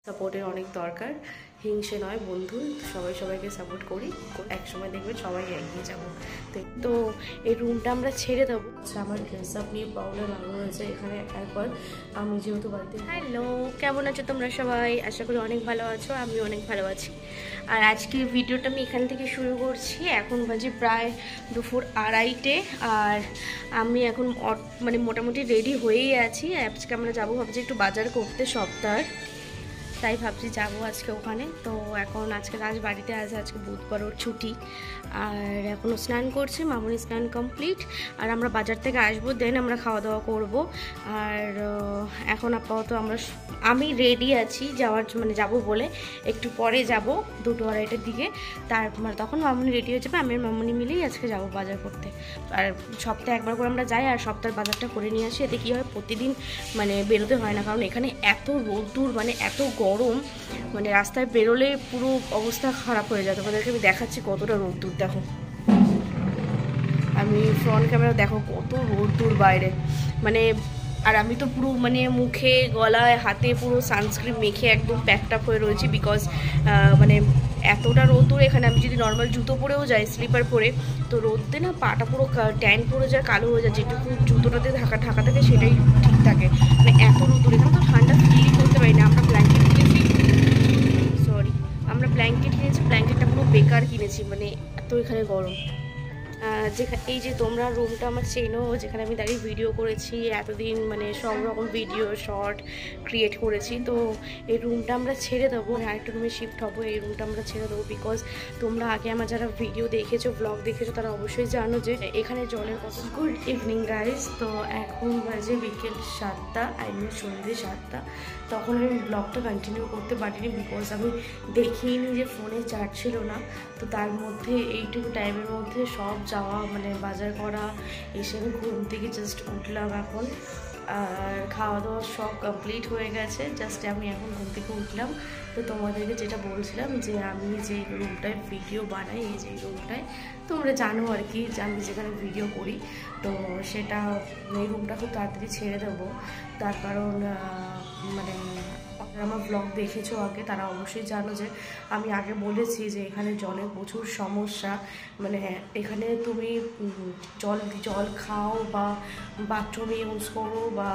সাপোর্টের অনেক দরকার, হিংসে নয় বন্ধু, সবাই সবাইকে সাপোর্ট করি, একসময় দেখবেন সবাই এগিয়ে যাবো। তো এই রুমটা আমরা ছেড়ে দেবো। আমার ড্রেস আপ নিয়ে প্রবলেম লাগানো হয়েছে এখানে একবার, আমি যেহেতু বাড়িতে। হ্যালো, কেমন আছো তোমরা সবাই? আশা করি অনেক ভালো আছো, আমি অনেক ভালো আছি। আর আজকে ভিডিওটা আমি এখান থেকে শুরু করছি। এখন বাজে প্রায় দুপুর 2:30, আর আমি এখন মানে মোটামুটি রেডি হয়েই আছি। আজকে আমরা যাবো ভাবছি একটু বাজার করতে সপ্তাহ, তাই ভাবছি যাবো আজকে ওখানে। তো এখন আজকে রাজ বাড়িতে আছে, আজকে বুধবার ওর ছুটি। আর এখনও স্নান করছে, মামুনি স্নান কমপ্লিট। আর আমরা বাজার থেকে আসবো, দেন আমরা খাওয়া দাওয়া করবো। আর এখন আপাতত আমি রেডি আছি যাওয়ার, মানে যাবো বলে। একটু পরে যাব 2-2:30 দিকে। তখন মামুনি রেডি হয়ে যাবে, আমি আর মামুনি মিলেই আজকে যাবো বাজার করতে। আর সপ্তাহে একবার করে আমরা যাই, আর সপ্তাহের বাজারটা করে নিয়ে আসি। এতে কী হয়, প্রতিদিন মানে বেরোতে হয় না, কারণ এখানে এত রোদ্দুর, মানে এত গরম, মানে রাস্তায় বেরোলে পুরো অবস্থা খারাপ হয়ে যায়। তোমাদেরকে আমি দেখাচ্ছি কতটা রোদ্দুর, দেখো আমি ফ্রন্ট ক্যামেরা, দেখো কত রোদ্দুর বাইরে। মানে আর আমি তো পুরো মানে মুখে গলায় হাতে পুরো সানস্ক্রিন মেখে একদম প্যাকড আপ হয়ে রয়েছি, বিকজ মানে এতটা রোদ্দুর এখানে। আমি যদি নর্মাল জুতো পরেও যাই, স্লিপার পরে, তো রোদে না পাটা পুরো ট্যান পড়ে যায়, কালো হয়ে যায়। যেটুকু জুতোটাতে ঢাকা থাকে সেটাই ঠিক থাকে। মানে এত রোদ্দুর এখানে, তো ঠান্ডা ফিল করতে পারি না। আমরা ব্ল্যাঙ্কেট কিনেছি, ব্ল্যাঙ্কেটটা পুরো বেকার কিনেছি, মানে এত এখানে গরম। এই যে তোমরা রুমটা আমার চেনো, যেখানে আমি দাঁড়িয়ে ভিডিও করেছি এতদিন, মানে সব রকম ভিডিও শর্ট ক্রিয়েট করেছি। তো এই রুমটা আমরা ছেড়ে দেবো, আরেকটা রুমে শিফট হবো। এই রুমটা আমরা ছেড়ে দেবো বিকজ তোমরা আগে আমার যারা ভিডিও দেখেছো, ব্লগ দেখেছো, তারা অবশ্যই জানো যে এখানে জলের কত। Good evening guys. তো এখন বাজে বিকেল 7টা, সন্ধ্যে 7টা। তখন আমি ব্লগটা কন্টিনিউ করতে পারিনি, বিকজ আমি দেখিনি যে ফোনে চার্জ ছিল না। তো তার মধ্যে এইটুকু টাইমের মধ্যে সব যাওয়া, মানে বাজার করা, এসে আমি ঘুম থেকে জাস্ট উঠলাম এখন। আর খাওয়া দাওয়া সব কমপ্লিট হয়ে গেছে, জাস্ট আমি এখন ঘুম থেকে উঠলাম। তো তোমাদেরকে যেটা বলছিলাম যে আমি যে রুমটায় ভিডিও বানাই, এই যে রুমটায় তোমরা জানো আর কি, যে আমি যেখানে ভিডিও করি, তো সেটা এই রুমটা খুব তাড়াতাড়ি ছেড়ে দেবো। তার কারণ মানে আমার ব্লগ দেখেছো আগে, তারা অবশ্যই জানো যে আমি আগে বলেছি যে এখানে জলের প্রচুর সমস্যা। মানে এখানে তুমি জল খাও বা বাথরুমে ইউজ করো বা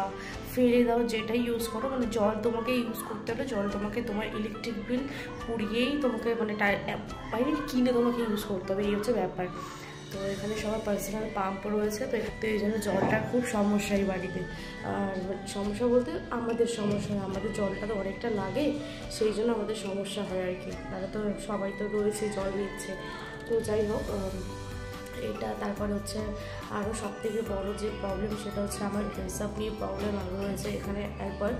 ফেলে দাও, যেটাই ইউজ করো, মানে জল তোমাকে ইউজ করতে হলে জল তোমাকে তোমার ইলেকট্রিক বিল পুড়িয়েই তোমাকে মানে বাইরে কিনে তোমাকে ইউজ করতে হবে, এই হচ্ছে ব্যাপার। তো এখানে সবার পার্সোনাল পাম্প রয়েছে, তো এই জন্য জলটা খুব সমস্যা এই বাড়িতে। আর সমস্যা বলতে আমাদের সমস্যা হয়, আমাদের জলটা তো অনেকটা লাগে, সেই জন্য আমাদের সমস্যা হয় আর কি। তারা তো সবাই তো রয়েছে, জল নিচ্ছে। তো যাই হোক, এটা তারপরে হচ্ছে আরও সবথেকে বড় যে প্রবলেম, সেটা হচ্ছে আমার ড্রেস আপ নিয়ে প্রবলেম আরও হয়েছে এখানে একবার।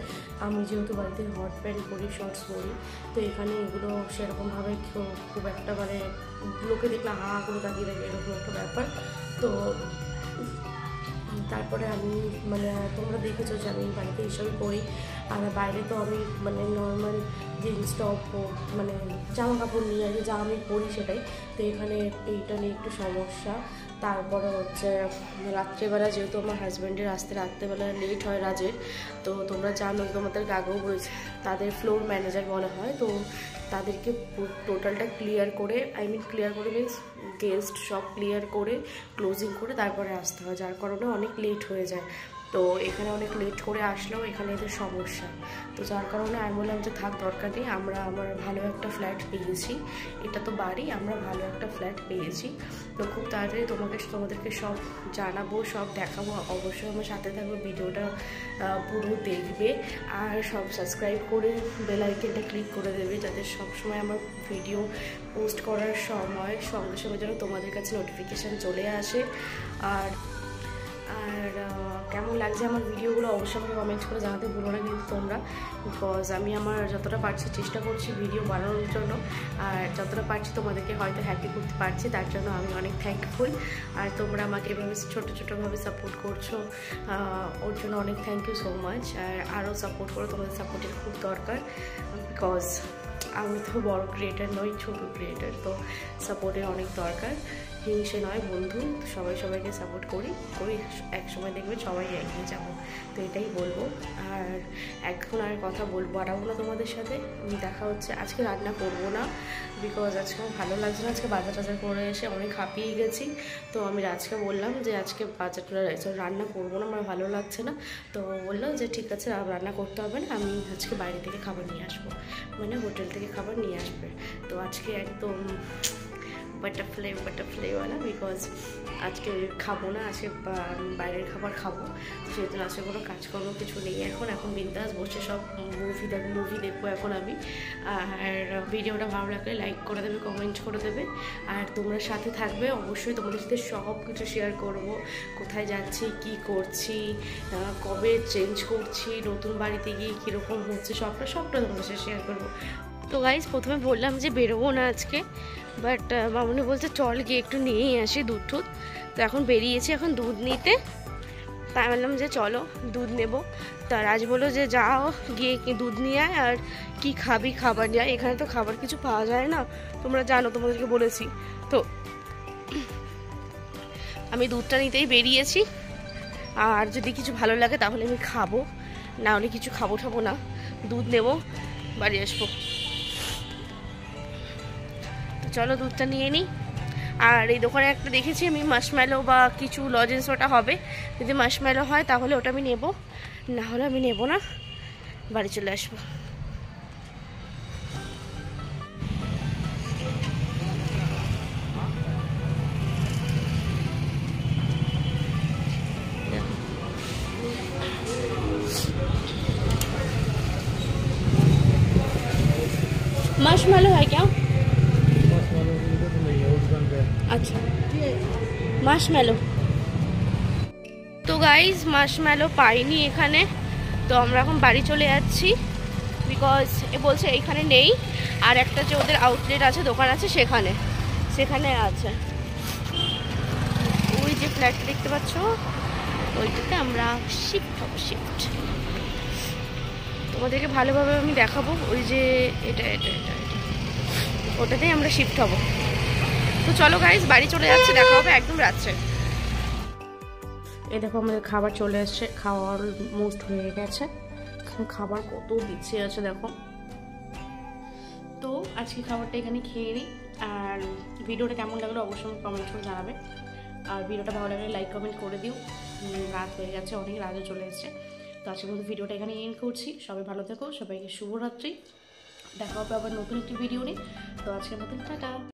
আমি যেহেতু বাড়িতে হট প্যান্ট পরি, শর্টস পরি, তো এখানে এগুলো সেরকমভাবে খুব একটা মানে লোকে দেখলে হা করে তাকিয়ে থাকে, এরকম একটা ব্যাপার। তো তারপরে আমি মানে তোমরা দেখেছো যে আমি বাড়িতে এইসবই করি। আর বাইরে তো আমি মানে নর্মাল জিন্স টপ, মানে জামা কাপড় নিয়ে আর কি, যা আমি পরি সেটাই। তো এখানে এইটা নিয়ে একটু সমস্যা। তারপরে হচ্ছে রাত্রেবেলা, যেহেতু আমার হাজব্যান্ডের আসতে রাত্রেবেলা লেট হয় রাজের, তো তোমরা জানো, তোমাদেরকে আগেও বলেছি, তাদের ফ্লোর ম্যানেজার বলা হয়। তো তাদেরকে টোটালটা ক্লিয়ার করে, ক্লিয়ার করে মিনস গেস্ট সব ক্লিয়ার করে ক্লোজিং করে তারপরে আসতে হয়, যার কারণে অনেক লেট হয়ে যায়। তো এখানে অনেক লেট করে আসলেও এখানে এদের সমস্যা। তো যার কারণে আমি বললাম যে থাক, দরকার নেই, আমার ভালো একটা ফ্ল্যাট পেয়েছি, এটা তো বাড়ি, আমরা ভালো একটা ফ্ল্যাট পেয়েছি। তো খুব তাড়াতাড়ি তোমাদেরকে সব জানাবো, সব দেখাবো। অবশ্যই আমার সাথে থাকবে, ভিডিওটা পুরো দেখবে, আর সব সাবস্ক্রাইব করে বেল আইকনটা ক্লিক করে দেবে, যাতে সবসময় আমার ভিডিও পোস্ট করার সময় সঙ্গে সঙ্গে যেন তোমাদের কাছে নোটিফিকেশান চলে আসে। আর কেমন লাগছে আমার ভিডিওগুলো অবশ্যই আমাকে কমেন্টস করে জানাতে ভুলো না কিন্তু তোমরা, বিকজ আমি আমার যতটা পারছি চেষ্টা করছি ভিডিও বানানোর জন্য, আর যতটা পারছি তোমাদেরকে হয়তো হ্যাপি করতে পারছি, তার জন্য আমি অনেক থ্যাঙ্কফুল। আর তোমরা আমাকে এভাবে ছোটোভাবে সাপোর্ট করছো, ওর জন্য অনেক থ্যাংক ইউ সো মাচ। আর আরও সাপোর্ট করো, তোমাদের সাপোর্টের খুব দরকার, বিকজ আমি তো বড় ক্রিয়েটার নই, ছোটো ক্রিয়েটার, তো সাপোর্টের অনেক দরকার। হিংসে নয়, বন্ধু। সবাই সবাইকে সাপোর্ট করি এক সময় দেখবে সবাই এগিয়ে যাব। তো এটাই বলবো। আর এখন আর কথা বাড়াবো না তোমাদের সাথে। দেখা হচ্ছে, আজকে রান্না করব না, বিকজ আজকে আমার ভালো লাগছে না। আজকে বাজার টাজার করে এসে অনেক হাঁপিয়ে গেছি। তো আমি রাজকে বললাম যে আজকে রান্না করবো না, আমার ভালো লাগছে না। তো বললো যে ঠিক আছে, রান্না করতে হবে না, আমি আজকে বাইরে থেকে খাবার নিয়ে আসবো, মানে হোটেল থেকে খাবার নিয়ে আসবে। তো আজকে একদম বাটারফ্লাইওয়ালা, বিকজ আজকে খাবো না, আজকে বাইরের খাবার খাবো। তো সেই জন্য আজকে কোনো কাজকর্ম কিছু নেই। এখন বিন্দাস বসে সব মুভি দেখবো এখন আমি। আর ভিডিওটা ভালো লাগলে লাইক করে দেবে, কমেন্ট করে দেবে। আর তোমরা সাথে থাকবে অবশ্যই, তোমাদের সাথে সব কিছু শেয়ার করব। কোথায় যাচ্ছি, কি করছি, কবে চেঞ্জ করছি, নতুন বাড়িতে গিয়ে কীরকম হচ্ছে, সবটা তোমাদের সাথে শেয়ার করবো। তো গাইজ, প্রথমে বললাম যে বেরোবো না আজকে, বাট মামুনি বলছে চল গিয়ে একটু নিয়েই আসি দুধ টুধ। তো এখন বেরিয়েছি এখন দুধ নিতে। তাই বললাম যে চলো দুধ নেব। তা রাজ বললো যে যাও গিয়ে দুধ নিয়ে আয়, আর কি খাবি খাবার নিয়ে আয়। এখানে তো খাবার কিছু পাওয়া যায় না, তোমরা জানো, তোমাদেরকে বলেছি। তো আমি দুধটা নিতেই বেরিয়েছি। আর যদি কিছু ভালো লাগে তাহলে আমি খাবো, না হলে কিছু খাবো না। দুধ নেব, বাড়ি আসবো। তো চলো দুধটা নিয়ে নিই। আর এই দোকানে একটা দেখেছি আমি মাশমেলো বা কিছু লজেন্স, ওটা হবে। যদি মাশমেলো হয় তাহলে ওটা আমি নেব, না হলে আমি নেব না, বাড়ি চলে আসবো। मार्शमेलो है क्या? अच्छा, মার্শমেলো। তো গাইজ, মার্শমেলো পাইনি এখানে। তো আমরা এখন বাড়ি চলে যাচ্ছি, বিকজ এ বলছে এখানে নেই। আর একটা যে ওদের আউটলেট আছে, দোকান আছে, সেখানে আছে। ওই যে ফ্ল্যাটটা দেখতে পাচ্ছ, ওইটাতে আমরা শিফট হবো। তোমাদেরকে ভালোভাবে আমি দেখাবো। ওই যে এটা ওটাতেই আমরা শিফট হব। তো চলো গাইজ, বাড়ি চলে যাচ্ছে, দেখা হবে একদম রাত্রে। এই দেখো আমাদের খাবার চলে এসছে, খাওয়ার মোস্ট হয়ে গেছে। খাবার কত দিচ্ছে আছে দেখো। তো আজকে খাবারটা এখানে খেয়ে নিই। আর ভিডিওটা কেমন লাগলো অবশ্যই কমেন্ট করে জানাবে। আর ভিডিওটা ভালো লাগলে লাইক কমেন্ট করে দিও। রাত হয়ে গেছে, অনেক রাতে চলে এসছে। তো আজকের মতো ভিডিওটা এখানে এন্ড করছি। সবাই ভালো থেকো, সবাইকে শুভরাত্রি। দেখা হবে আবার নতুন একটি ভিডিও নিয়ে। তো আজকের মতো টাটা।